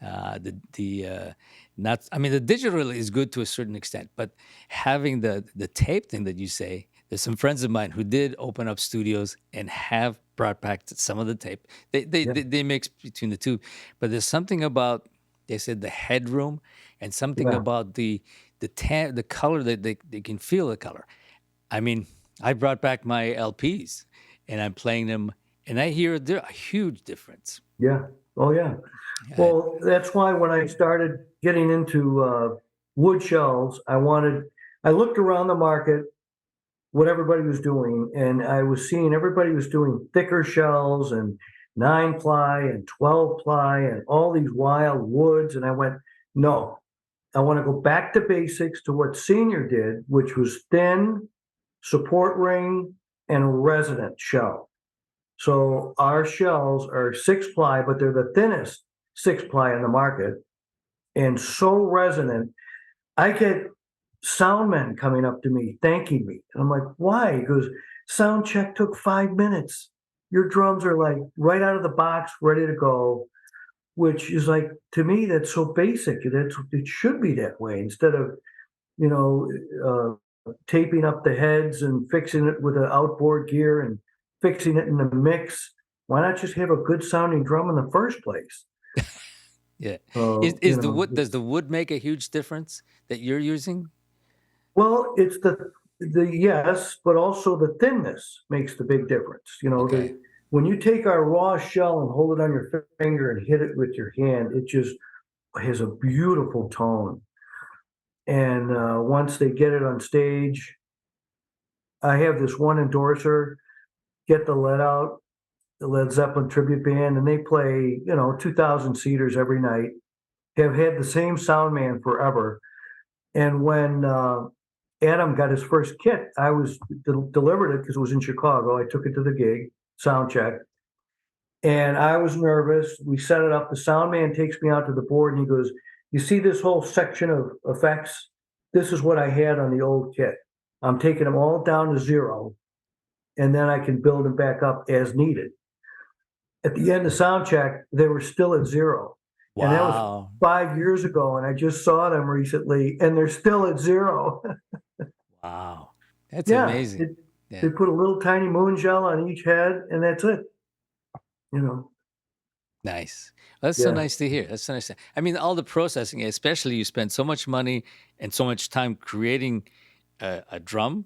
A: the not I mean, the digital is good to a certain extent, but having the tape thing that you say, there's some friends of mine who did open up studios and have brought back some of the tape.
B: yeah,
A: They mix between the two, but there's something about, they said, the headroom, and something
B: yeah,
A: about the color, that they can feel the color. I mean, I brought back my LPs and I'm playing them, and I hear there a huge difference.
B: yeah. Oh, yeah.
A: And
B: Well, that's why when I started getting into wood shells, I looked around the market, what everybody was doing, and I was seeing everybody was doing thicker shells and 9 ply and 12 ply and all these wild woods. And I went, no, I want to go back to basics to what Senior did, which was thin, support ring, and resonant shell. So our shells are 6 ply, but they're the thinnest 6 ply in the market and so resonant. I get sound men coming up to me thanking me. And I'm like, why? He goes, sound check took 5 minutes. Your drums are like right out of the box, ready to go, which is like, to me, that's so basic. It should be that way instead of, you know, taping up the heads and fixing it with an outboard gear and fixing it in the mix. Why not just have a good sounding drum in the first place?
A: yeah, is
B: So,
A: is the wood does the wood make a huge difference that you're using?
B: well, it's the yes, but also the thinness makes the big difference.
A: Okay.
B: When you take our raw shell and hold it on your finger and hit it with your hand, it just has a beautiful tone. And once they get it on stage, I have this one endorser get the lead out, the Led Zeppelin tribute band, and they play, 2,000 seaters every night. Have had the same sound man forever. And when Adam got his first kit, I was delivered it because it was in Chicago. I took it to the gig, sound check, and I was nervous. We set it up. The sound man takes me out to the board and he goes, "You see this whole section of effects? This is what I had on the old kit. I'm taking them all down to zero, and then I can build them back up as needed." At the end of sound check, they were still at zero. And that was
A: Wow.
B: 5 years ago. And I just saw them recently and they're still at zero.
A: Wow. That's
B: Yeah.
A: amazing.
B: They
A: Yeah.
B: put a little tiny moon gel on each head and that's it. You know,
A: Nice. That's so
B: yeah.
A: nice to hear. That's so nice. I mean, all the processing, especially you spend so much money and so much time creating a drum,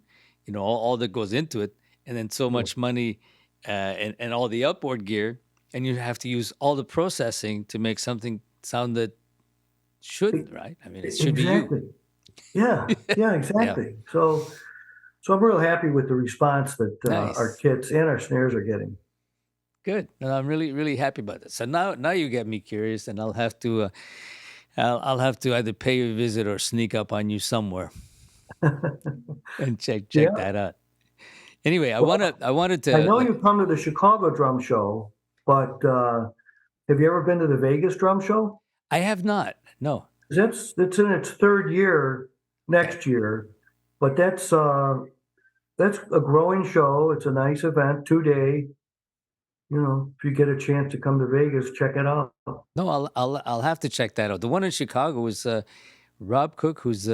A: all that goes into it, and then so
B: Yeah.
A: much money and all the outboard gear, and you have to use all the processing to make something sound that should, right? I mean, it should be you.
B: Exactly. Yeah. Yeah,
A: Yeah.
B: exactly. So I'm real happy with the response that our
A: Nice.
B: kits and our snares are getting.
A: Good. And I'm really, really happy about that. So now you get me curious, and I'll have to either pay you a visit or sneak up on you somewhere and check
B: Yeah.
A: that out. Anyway,
B: Well,
A: I wanted
B: I
A: to
B: know you come to the Chicago Drum Show, but have you ever been to the Vegas Drum Show?
A: I have not. No.
B: 'Cause it's in its third year
A: Okay.
B: next year, but that's a growing show. It's a nice event, 2 day. If you get a chance to come to Vegas, check it out.
A: No, I'll have to check that out. The one in Chicago is Rob Cook, who's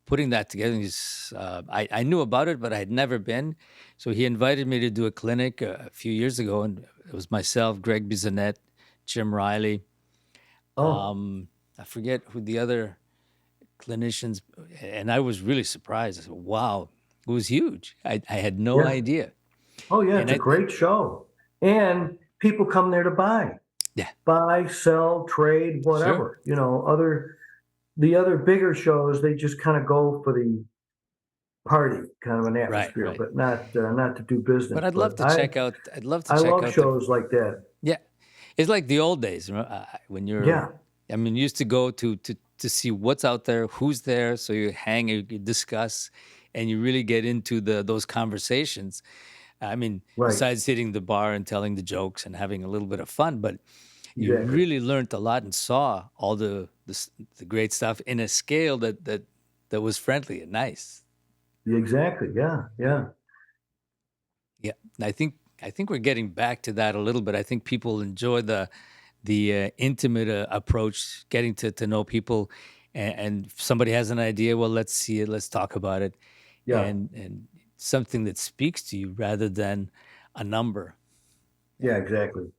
A: putting that together. I knew about it, but I had never been. So he invited me to do a clinic a few years ago, and it was myself, Greg Bizanet, Jim Riley.
B: Oh,
A: I forget who the other clinicians, and I was really surprised. I said, "Wow, it was huge. I had no
B: yeah.
A: idea."
B: Oh, yeah.
A: And
B: It's a
A: I,
B: great show, and people come there to
A: yeah,
B: buy, sell, trade,
A: sure,
B: whatever. The other bigger shows, they just kind of go for the party kind of an
A: right,
B: atmosphere,
A: right.
B: but not to do business.
A: But I'd
B: But
A: love to check out. I'd love to
B: I
A: check
B: love
A: out the.
B: shows like that.
A: Yeah, it's like the old days, when you're.
B: Yeah,
A: I mean, you used to go to see what's out there, who's there, so you hang, you discuss, and you really get into those conversations. I mean,
B: right,
A: besides hitting the bar and telling the jokes and having a little bit of fun, but you
B: exactly.
A: really learned a lot and saw all the great stuff in a scale that was friendly and nice.
B: Exactly. Yeah, yeah,
A: Yeah, and I think we're getting back to that a little bit. I think people enjoy the intimate approach, getting to know people, and if somebody has an idea. Well, let's see it. Let's talk about it,
B: yeah,
A: and something that speaks to you rather than a number. Yeah,
B: yeah, exactly.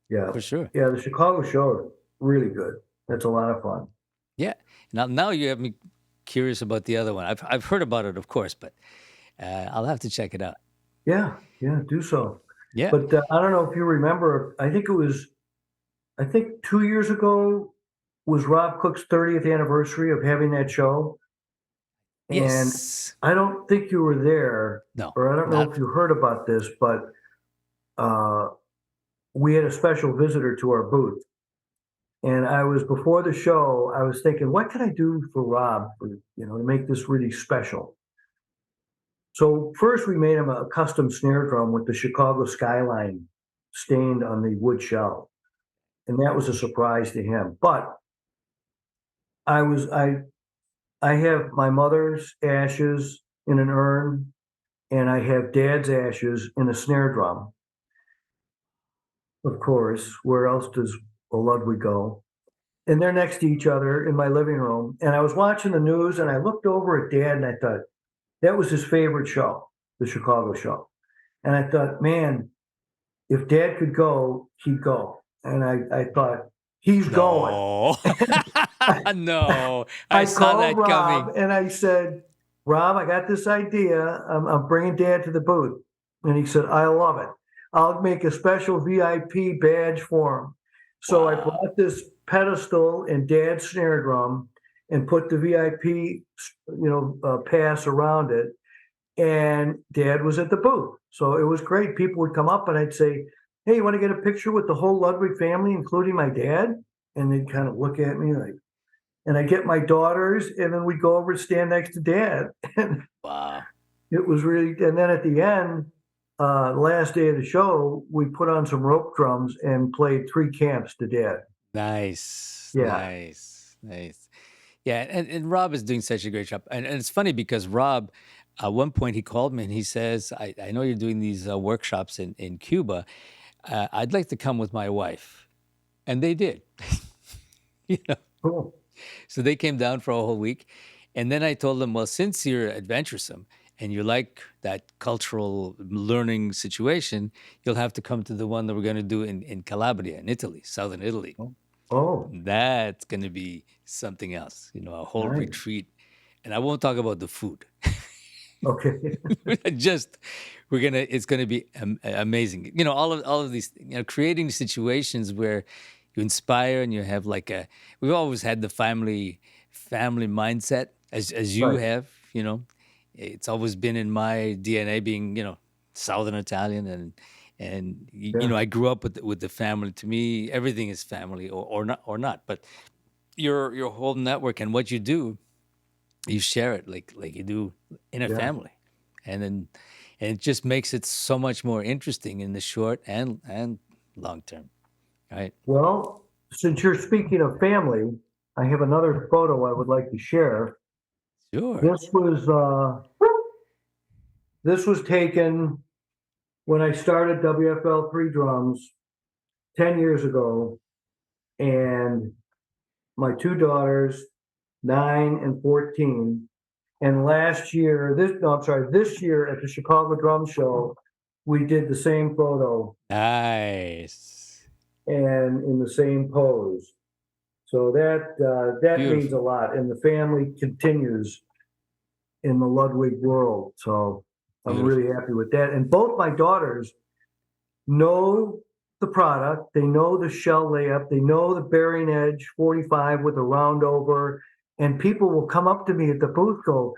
B: Yeah,
A: for sure.
B: yeah. The Chicago show is really good. That's a lot of fun.
A: Yeah. Now you have me curious about the other one. I've heard about it, of course, but I'll have to check it out.
B: Yeah, yeah, do so.
A: Yeah.
B: But I don't know if you remember. I think 2 years ago was Rob Cook's 30th anniversary of having that show. And
A: Yes.
B: I don't think you were there,
A: No.
B: or I don't know if
A: Not.
B: you heard about this, but uh, we had a special visitor to our booth. And I was before the show, I was thinking, what can I do for Rob to make this really special? So first we made him a custom snare drum with the Chicago skyline stained on the wood shell. And that was a surprise to him. But I was I have my mother's ashes in an urn and I have dad's ashes in a snare drum. Of course, where else does a Ludwig go? And they're next to each other in my living room. And I was watching the news and I looked over at dad and I thought, that was his favorite show, the Chicago show. And I thought, man, if dad could go, he'd go. And I thought, he's going.
A: No. No. I
B: I
A: saw
B: called
A: that coming.
B: Rob and I said, Rob, I got this idea. I'm bringing dad to the booth. And he said, I love it. I'll make a special VIP badge for him. So I
A: Wow.
B: brought this pedestal and dad's snare drum and put the VIP, pass around it. And dad was at the booth. So it was great. People would come up and I'd say, "Hey, you want to get a picture with the whole Ludwig family, including my dad?" And they'd kind of look at me like, and I get my daughters, and then we'd go over and stand next to dad. And
A: Wow.
B: it was really, and then at the end, the last day of the show, we put on some rope drums and played three camps to dad.
A: Nice.
B: Yeah.
A: Nice. Nice. Yeah, and Rob is doing such a great job. And it's funny because Rob, at one point, he called me and he says, I know you're doing these workshops in Cuba. I'd like to come with my wife. And they did. you know,
B: Cool.
A: so they came down for a whole week. And then I told them, well, since you're adventuresome and you like that cultural learning situation, you'll have to come to the one that we're going to do in Calabria, in Italy, southern Italy.
B: Oh,
A: That's going to be something else, a whole
B: nice.
A: retreat. And I won't talk about the food.
B: Okay.
A: Just it's gonna be amazing. All of these, creating situations where you inspire and you have like we've always had the family mindset as you
B: Right.
A: have. It's always been in my DNA being, Southern Italian, and
B: Yeah.
A: I grew up with the family. To me, everything is family or not. But your whole network and what you do, you share it like you do in a
B: Yeah.
A: family, and it just makes it so much more interesting in the short and long term, right?
B: Well, since you're speaking of family, I have another photo I would like to share.
A: Sure.
B: This was uh, this was taken when I started WFL3 drums 10 years ago, and my two daughters, 9 and 14. And last year, this year at the Chicago Drum Show, we did the same photo
A: Nice.
B: and in the same pose. So that means a
A: Beautiful.
B: lot, and the family continues in the Ludwig world. So I'm
A: Beautiful.
B: really happy with that. And both my daughters know the product. They know the shell layup. They know the bearing edge 45 with a round over. And people will come up to me at the booth, go,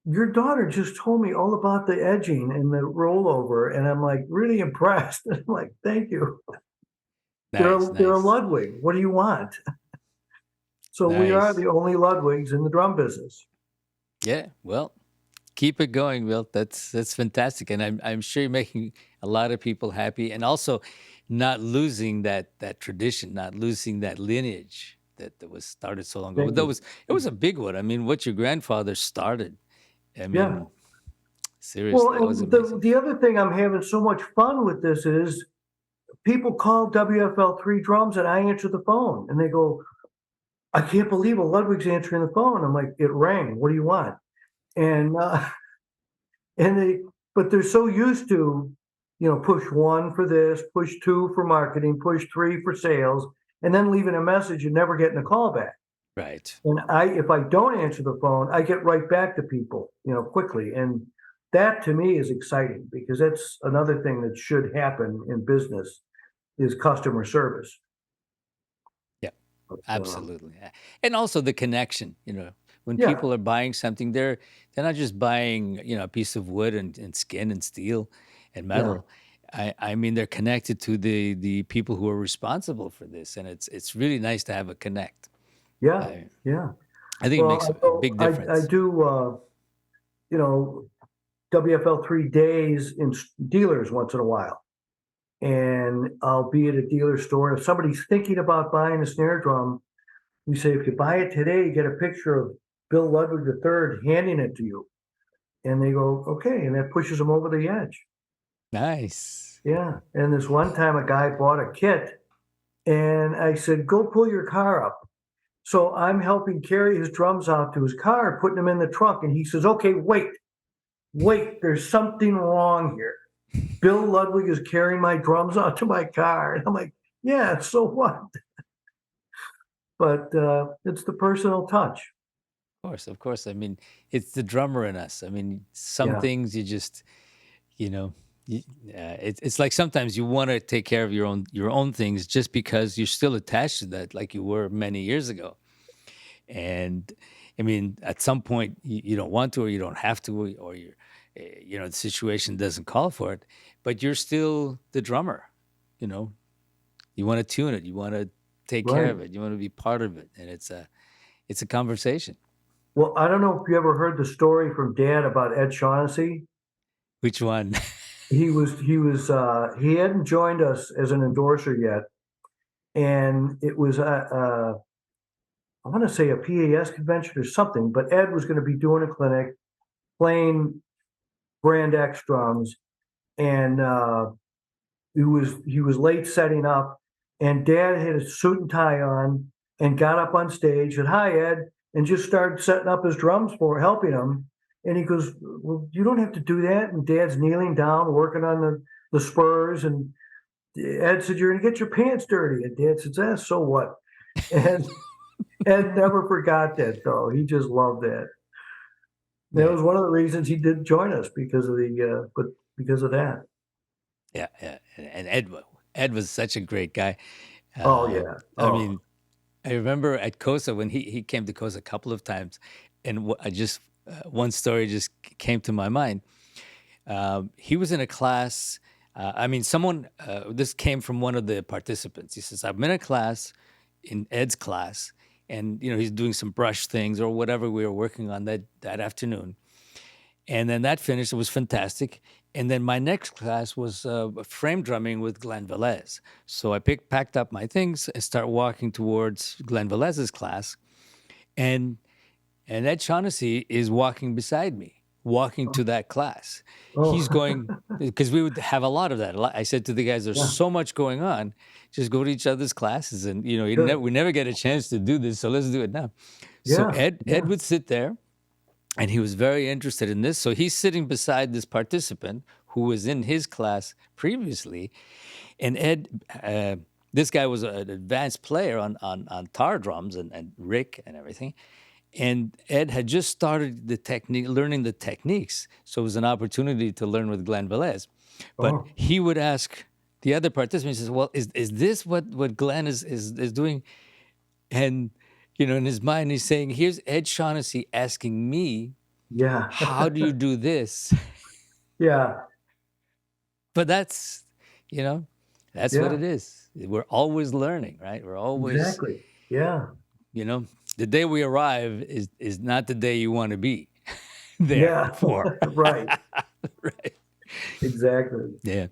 B: "Your daughter just told me all about the edging and the rollover." And I'm like really impressed. I'm like, "Thank you."
A: Nice.
B: They're a
A: Nice.
B: Ludwig. What do you want? So we are
A: Nice.
B: the only Ludwigs in the drum business.
A: Yeah, well, keep it going, Will. That's fantastic, and I'm sure you're making a lot of people happy, and also not losing that tradition, not losing that lineage that was started so long ago. But
B: Thank
A: that
B: you.
A: was it was a big one. I mean, what your grandfather started. I
B: Yeah.
A: mean,
B: Well,
A: seriously, that was
B: and
A: amazing.
B: the other thing I'm having so much fun with this is people call WFL3 drums and I answer the phone and they go, "I can't believe a Ludwig's answering the phone." I'm like, "It rang. What do you want?" And and they, but they're so used to, push one for this, push two for marketing, push three for sales, and then leaving a message and never getting a call back.
A: Right.
B: And if I don't answer the phone, I get right back to people, quickly. And that to me is exciting because that's another thing that should happen in business is customer service.
A: Yeah.
B: But
A: Absolutely. Yeah. And also the connection, when
B: yeah,
A: people are buying something, they're not just buying, a piece of wood and skin and steel and
B: yeah,
A: metal. I mean, they're connected to the people who are responsible for this, and it's really nice to have a connect.
B: yeah,
A: I
B: yeah.
A: I think it
B: Well,
A: makes a big
B: I
A: difference.
B: do, you know, WFL3 days in dealers once in a while. And I'll be at a dealer store. And if somebody's thinking about buying a snare drum, we say, if you buy it today, you get a picture of Bill Ludwig III handing it to you. And they go, "Okay." And that pushes them over the edge.
A: Nice.
B: Yeah. And this one time a guy bought a kit and I said, "Go pull your car up." So I'm helping carry his drums out to his car, putting them in the trunk. And he says, "Okay, wait, there's something wrong here. Bill Ludwig is carrying my drums out to my car." And I'm like, "Yeah, so what?" But it's the personal touch.
A: Of course, of course. I mean, it's the drummer in us. I mean, some
B: Yeah.
A: things you just, you know, It's like sometimes you want to take care of your own things just because you're still attached to that, like you were many years ago. And I mean, at some point, you don't want to, or you don't have to, or the situation doesn't call for it. But you're still the drummer. You know, you want to tune it, you want to take care
B: Right.
A: of it, you want to be part of it, and it's a conversation.
B: Well, I don't know if you ever heard the story from Dad about Ed Shaughnessy.
A: Which one?
B: He hadn't joined us as an endorser yet, and it was I want to say a PAS convention or something, but Ed was going to be doing a clinic playing Brand X drums, and he was late setting up, and Dad had a suit and tie on and got up on stage and hi Ed, and just started setting up his drums for helping him. And he goes, "Well, you don't have to do that." And Dad's kneeling down, working on the spurs, and Ed said, "You're gonna get your pants dirty." And Dad says, "Ah, so what?" And Ed never forgot that though. He just loved that. That
A: Yeah,
B: was one of the reasons he did join us because of but because of that.
A: yeah, yeah. And Ed was such a great guy.
B: Oh
A: Uh,
B: yeah.
A: I
B: Oh,
A: mean, I remember at Kosa when he came to Kosa a couple of times, and I just one story just came to my mind. He was in a class. I mean, someone. This came from one of the participants. He says, "I'm in a class, in Ed's class, and he's doing some brush things or whatever we were working on that afternoon." And then that finished. It was fantastic. And then my next class was frame drumming with Glenn Velez. So I packed up my things and start walking towards Glenn Velez's class. And Ed Shaughnessy is walking beside me, walking to that class.
B: oh,
A: He's going because we would have a lot of that. I said to the guys, "There's
B: yeah,
A: so much going on. Just go to each other's classes, and
B: good.
A: we never get a chance to do this, so let's do it now." So
B: Yeah,
A: Ed
B: yeah.
A: would sit there and he was very interested in this. So he's sitting beside this participant who was in his class previously, and this guy was an advanced player on tar drums and Rick and everything. And Ed had just started learning the techniques, so it was an opportunity to learn with Glenn Velez. But
B: Oh,
A: he would ask the other participants, he says, "Well, is this what Glenn is doing?" And in his mind, he's saying, "Here's Ed Shaughnessy asking me,
B: yeah,
A: how do you do this?"
B: yeah,
A: But you know, that's what
B: yeah.
A: it is. We're always learning, right? We're always,
B: Exactly. Yeah,
A: you know, the day we arrive is not the day you want to be there
B: yeah.
A: for.
B: Right.
A: Right.
B: Exactly.
A: Yeah.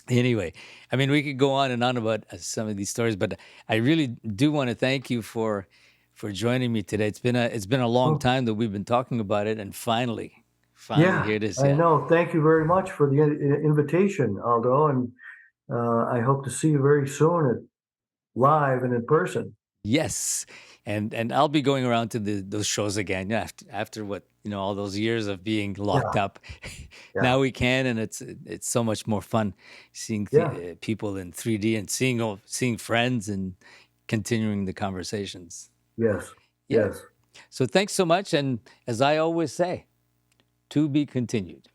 A: Anyway, I mean, we could go on and on about some of these stories, but I really do want to thank you for joining me today. It's been a long
B: Oh,
A: time that we've been talking about it, and finally
B: yeah.
A: here it is.
B: I
A: Yeah.
B: know. Thank you very much for the invitation, Aldo, and I hope to see you very soon at live and in person.
A: Yes, and I'll be going around to those shows again. Yeah, after what all those years of being locked
B: Yeah,
A: up,
B: yeah,
A: now we can, and it's so much more fun seeing
B: yeah.
A: people in 3D and seeing friends and continuing the conversations.
B: Yes,
A: Yeah.
B: yes.
A: So thanks so much, and as I always say, to be continued.